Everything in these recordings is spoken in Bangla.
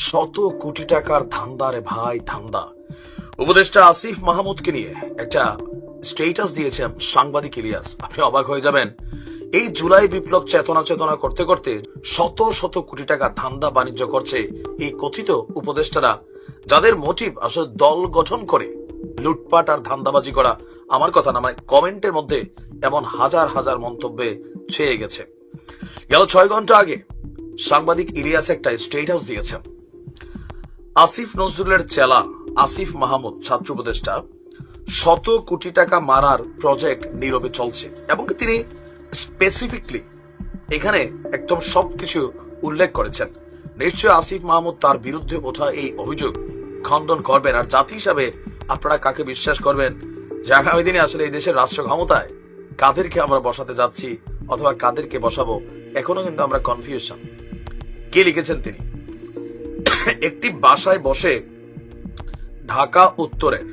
শত কোটি টাকার ধান্দা রে ভাই, ধান্দা। উপদেষ্টা আসিফ মাহমুদকে নিয়ে একটা স্টেটাস দিয়েছেন সাংবাদিক ইলিয়াস। আপনি অবাক হয়ে যাবেন। এই জুলাই বিপ্লব চেতনা করতে করতে শত শত কোটি টাকা ধান্দা বাণিজ্য করছে এই কথিত উপদেষ্টারা, যাদের মোটিভ আসলে দল গঠন করে লুটপাট আর ধান্দাবাজি করা। আমার কথা না, মানে কমেন্টের মধ্যে এমন হাজার হাজার মন্তব্যে ছেয়ে গেছে। গেল 6 ঘন্টা আগে সাংবাদিক ইলিয়াস একটা স্টেটাস দিয়েছেন। আসিফ নজরুলের চেলা আসিফ মাহমুদ ছাত্র উপদেষ্টা শত কোটি টাকা মারার প্রজেক্ট নীরবে চলছে, এবং তিনি স্পেসিফিকলি এখানে একদম সবকিছু উল্লেখ করেছেন। নিশ্চয় আসিফ মাহমুদ তার বিরুদ্ধে ওঠা এই অভিযোগ খণ্ডন করবেন। আর জাতি হিসাবে আপনারা কাকে বিশ্বাস করবেন যে আগামী দিনে আসলে এই দেশের রাষ্ট্র ক্ষমতায় কাদেরকে আমরা বসাতে যাচ্ছি অথবা কাদেরকে বসাবো, এখনো কিন্তু আমরা কনফিউশন। কে লিখেছেন তিনি? একটি বাসায় বসে ঢাকা উত্তরের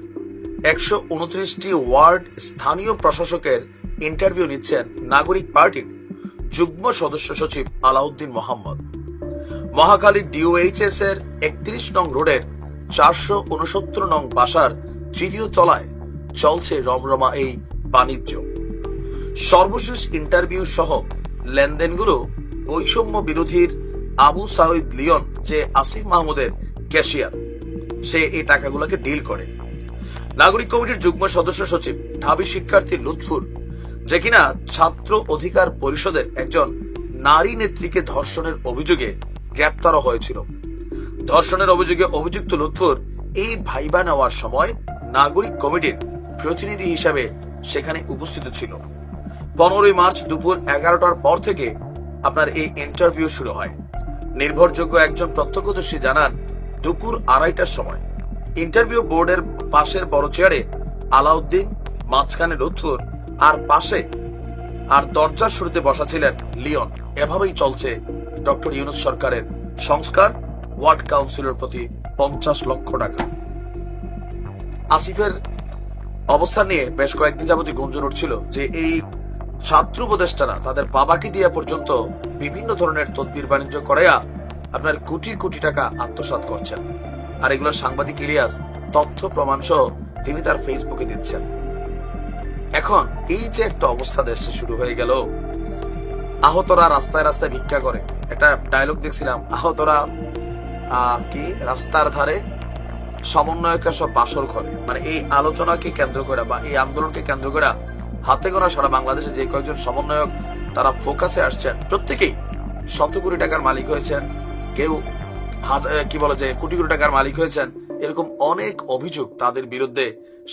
129টি ওয়ার্ড স্থানীয় প্রশাসকের ইন্টারভিউ নিচ্ছেন নাগরিক পার্টির যুগ্ম সদস্য সচিব আলাউদ্দিন মোহাম্মদ। মহাখালী ডিওএইচএস এর 31 নং রোডের 469 নং বাসার 3য় তলায় চলছে রমরমা এই বাণিজ্য। সর্বশেষ ইন্টারভিউ সহ লেনদেনগুলো বৈষম্য বিরোধীর আবু সাঈদ লিয়ন, যে আসিফ মাহমুদের ক্যাশিয়ার, সে এই টাকাগুলোকে ডিল করে। নাগরিক কমিটির যুগ্ম সদস্য সচিব ঢাবি শিক্ষার্থী লুৎফুর, যে কিনা ছাত্র অধিকার পরিষদের একজন নারী নেত্রীকে ধর্ষণের অভিযোগে গ্রেপ্তার হয়েছিল। ধর্ষণের অভিযোগে অভিযুক্ত লুৎফুর এই ভাইবা নেওয়ার সময় নাগরিক কমিটির প্রতিনিধি হিসাবে সেখানে উপস্থিত ছিল। 15 মার্চ দুপুর 11টার পর থেকে আপনার এই ইন্টারভিউ শুরু হয়। নির্ভরযোগ্য একজন প্রত্যক্ষদর্শী জানান, দুপুর 2:30টার সময় ইন্টারভিউ বোর্ডের পাশের বড় চেয়ারে আলাউদ্দিন, মাঝখানে লুৎফুর, আর পাশে আর দরজার শুরুতে বসা ছিলেন লিওন। এভাবেই চলছে ডক্টর ইউনূস সরকারের সংস্কার। ওয়ার্ড কাউন্সিলের প্রতি 50 লক্ষ টাকা। আসিফের অবস্থান নিয়ে বেশ কয়েকদিন যাবতীয় গুঞ্জন উঠছিল যে এই ছাত্র উপদেষ্টারা তাদের বাবাকে দিয়ে পর্যন্ত বিভিন্ন ধরনের তদবির বাণিজ্য করাইয়া আপনার কোটি কোটি টাকা আত্মসাৎ করছেন। আর এগুলো সাংবাদিক ইলিয়াস তথ্য প্রমাণ সহ তিনি তার ফেসবুকে দিচ্ছেন। এখন এই যে একটা অবস্থা দেশে শুরু হয়ে গেল, আহতরা রাস্তায় রাস্তায় ভিক্ষা করে। একটা ডায়লগ দেখছিলাম, আহতরা কি রাস্তার ধারে, সমন্বয়করা সব বাসর করে। মানে এই আলোচনাকে কেন্দ্র করে বা এই আন্দোলনকে কেন্দ্র করে হাতে গোনা সারা বাংলাদেশে যে কয়েকজন সমন্বয়ক তারা ফোকাসে আসছেন, প্রত্যেকেই শত কোটি টাকার মালিক হয়েছেন, কেউ কি বলে যে কোটি কোটি টাকার মালিক হয়েছেন। এরকম অনেক অভিযোগ তাদের বিরুদ্ধে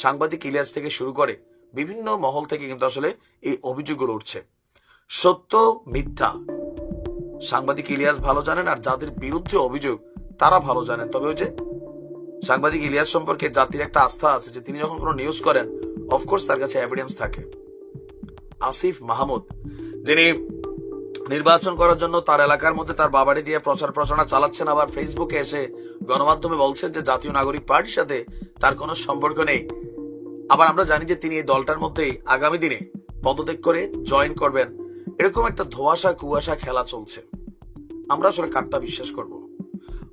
সাংবাদিক ইলিয়াস থেকে শুরু করে বিভিন্ন মহল থেকে কিন্তু আসলে এই অভিযোগগুলো উঠছে। সত্য মিথ্যা সাংবাদিক ইলিয়াস ভালো জানেন, আর যাদের বিরুদ্ধে অভিযোগ তারা ভালো জানেন। তবে ওই যে সাংবাদিক ইলিয়াস সম্পর্কে জাতির একটা আস্থা আছে যে তিনি যখন কোনো নিউজ করেন, অফকোর্স তার কাছে এভিডেন্স থাকে। আসিফ মাহমুদ, যিনি নির্বাচন করার জন্য তার এলাকার মধ্যে তার বাবাড়ি দিয়ে প্রচার প্রচারণা চালাচ্ছেন, আবার ফেসবুকে এসে গণমাধ্যমে বলছেন যে জাতীয় নাগরিক পার্টির সাথে তার কোনো সম্পর্ক নেই। আবার আমরা জানি যে তিনি এই দলটার মধ্যেই আগামী দিনে পদত্যাগ করে জয়েন করবেন। এরকম একটা ধোঁয়াশা কুয়াশা খেলা চলছে। আমরা আসলে কারটা বিশ্বাস করব?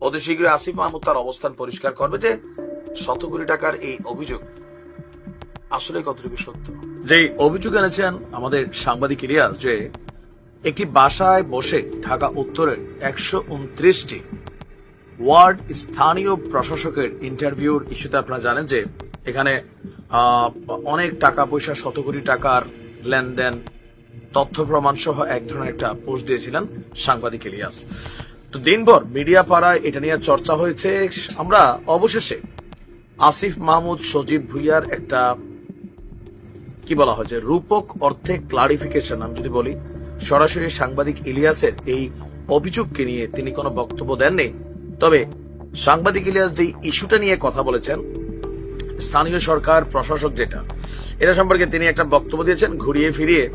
অতি শীঘ্রই আসিফ মাহমুদ তার অবস্থান পরিষ্কার করবে যে শত কোটি টাকার এই অভিযোগ আসলে কতটুকু সত্য। যে অভিযোগ এনেছেন আমাদের সাংবাদিক ইলিয়াস, যে একটি বাসায় বসে ঢাকা উত্তরের 129টি ওয়ার্ড স্থানীয় প্রশাসকের ইন্টারভিউর ইস্যুতে আপনারা জানেন যে এখানে অনেক টাকা পয়সা, শত কোটি টাকার লেনদেন, তথ্য প্রমাণ সহ এক ধরনের একটা পোস্ট দিয়েছিলেন সাংবাদিক ইলিয়াস। তো দিনভর মিডিয়া পাড়ায় এটা নিয়ে চর্চা হয়েছে। আমরা অবশেষে আসিফ মাহমুদ, সজীব ভুইয়ার একটা কি বলা হয় যে রূপক অর্থে ক্লারিফিকেশন, আমি যদি বলি সরাসরি সাংবাদিক ইলিয়াসের এই অভিযোগকে নিয়ে তিনি কোনো বক্তব্য দেননি। তবে সাংবাদিক ইলিয়াস যে ইস্যুটা নিয়ে কথা বলেছেন, স্থানীয় সরকার প্রশাসক যেটা, এটা সম্পর্কে তিনি একটা বক্তব্য দিয়েছেন ঘুরিয়ে ফিরিয়ে,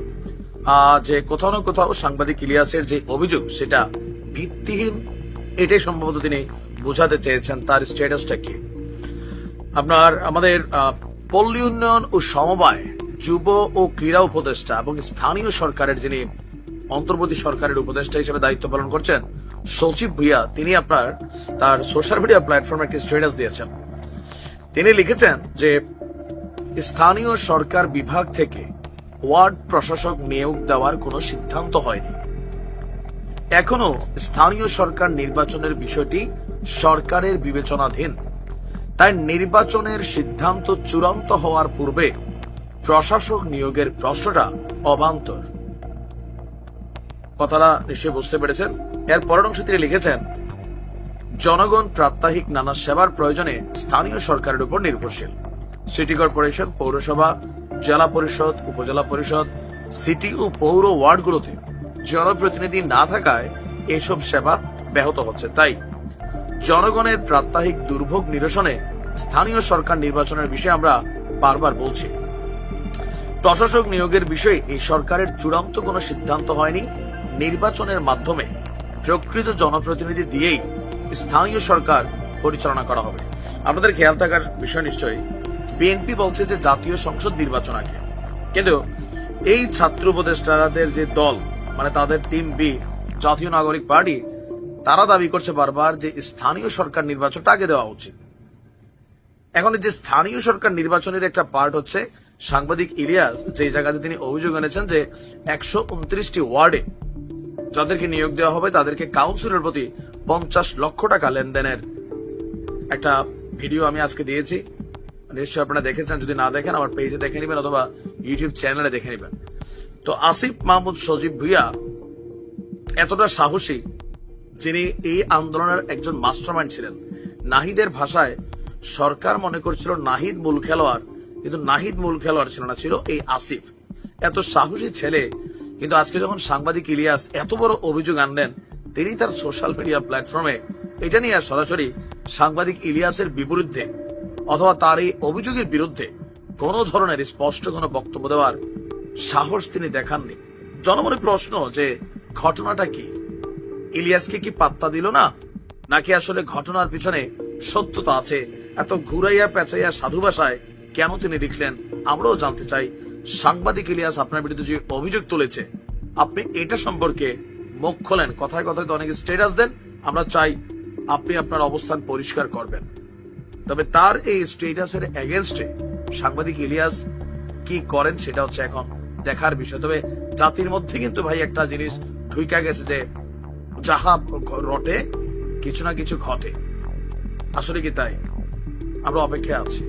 যে কোথাও না কোথাও সাংবাদিক ইলিয়াসের যে অভিযোগ সেটা ভিত্তিহীন, এটাই সম্ভবত তিনি বোঝাতে চেয়েছেন। তার স্ট্যাটাসটা কি? আপনার আমাদের পল্লী উন্নয়ন ও সমবায়, যুব ও ক্রীড়া উপদেষ্টা এবং স্থানীয় সরকারের যিনি অন্তর্বর্তী সরকারের উপদেষ্টা হিসেবে দায়িত্ব পালন করছেন, সচিব ভুইয়া তিনি আপনার তার সোশ্যাল মিডিয়া প্ল্যাটফর্মে একটি স্ট্যাটাস দিয়েছেন। তিনি লিখেছেন যে স্থানীয় সরকার বিভাগ থেকে ওয়ার্ড প্রশাসক নিয়োগ দেওয়ার কোনো সিদ্ধান্ত হয়নি। এখনো স্থানীয় সরকার নির্বাচনের বিষয়টি সরকারের বিবেচনাধীন, তাই নির্বাচনের সিদ্ধান্ত চূড়ান্ত হওয়ার পূর্বে প্রশাসক নিয়োগের প্রশ্নটা অবান্তর। কথাটা নিশ্চয়ই বুঝতে পেরেছেন। এর পরের অংশে তিনি লিখেছেন, জনগণ প্রাত্যহিক নানা সেবার প্রয়োজনে স্থানীয় সরকারের উপর নির্ভরশীল। সিটি কর্পোরেশন, পৌরসভা, জেলা পরিষদ, উপজেলা পরিষদ, সিটি ও পৌর ওয়ার্ডগুলোতে জনপ্রতিনিধি না থাকায় এসব সেবা ব্যাহত হচ্ছে। তাই জনগণের প্রাত্যহিক দুর্ভোগ নিরসনে স্থানীয় সরকার নির্বাচনের বিষয়ে আমরা বারবার বলছি। প্রশাসক নিয়োগের বিষয়ে এই সরকারের চূড়ান্ত কোনো সিদ্ধান্ত হয়নি। নির্বাচনের মাধ্যমে প্রকৃত জনপ্রতিনিধি দিয়েই স্থানীয় সরকার পরিচালনা করা হবে। আপনাদের খেয়াল থাকার বিষয় নিশ্চয়ই, বিএনপি বলছে যে জাতীয় সংসদ নির্বাচন আগে, কিন্তু এই ছাত্র উপদেষ্টাদের যে দল, মানে তাদের টিম বি, জাতীয় নাগরিক পার্টি, তারা দাবি করছে বারবার যে স্থানীয় সরকার নির্বাচনটা আগে দেওয়া উচিত। এখন যে স্থানীয় সরকার নির্বাচনের একটা পার্ট হচ্ছে সাংবাদিক ইলিয়াস যে জায়গাতে তিনি অভিযোগ এনেছেন যে 129টি ওয়ার্ডে যাদেরকে নিয়োগ দেওয়া হবে তাদেরকে কাউন্সিলের প্রতি 50 লক্ষ টাকা লেনদেনের একটা ভিডিও আমি আজকে দিয়েছি। নিশ্চয়ই আপনারা দেখেছেন, যদি না দেখেন আমার পেজে দেখে নেবেন অথবা ইউটিউব চ্যানেলে দেখে নেবেন। তো আসিফ মাহমুদ সজীব ভুইয়া এতটা সাহসী, যিনি এই আন্দোলনের একজন মাস্টারমাইন্ড ছিলেন। নাহিদের ভাষায় সরকার মনে করছিল নাহিদ মূল খেলোয়াড়, কিন্তু নাহিদ মূল খেলোয়াড় ছিল না, ছিল এই আসিফ। এত সাহসী ছেলে, কিন্তু আজকে যখন সাংবাদিক ইলিয়াস এত বড় অভিযোগ আনলেন, তিনি তার সোশ্যাল মিডিয়া প্ল্যাটফর্মে এটা নিয়ে সরাসরি সাংবাদিক ইলিয়াসের বিরুদ্ধে অথবা তার এই অভিযোগের বিরুদ্ধে কোন ধরনের স্পষ্ট কোনো বক্তব্য দেওয়ার সাহস তিনি দেখাননি। জনমনে প্রশ্ন যে ঘটনাটা কি? ইলিয়াসকে কি পাত্তা দিল না, নাকি আসলে ঘটনার পিছনে সত্যতা আছে? এত ঘুরাইয়া পেঁচাইয়া সাধু ভাষায় কেন তিনি লিখলেন আমরাও জানতে চাই। সাংবাদিক ইলিয়াস আপনার বিরুদ্ধে যে অভিযোগ তুলেছে, আপনি এটা সম্পর্কে মুখ খোলেন। কথায় কথায় তো অনেক স্ট্যাটাস দেন, আমরা চাই আপনি আপনার অবস্থান পরিষ্কার করবেন। তবে তার এই স্ট্যাটাসের এগেনস্টে সাংবাদিক ইলিয়াস কি করেন সেটা হচ্ছে এখন দেখার বিষয়। তবে জাতির মধ্যে কিন্তু ভাই একটা জিনিস ঢুইকা গেছে যে যাহা রটে কিছু না কিছু ঘটে। আসলে কি তাই? আমরা অপেক্ষায় আছি।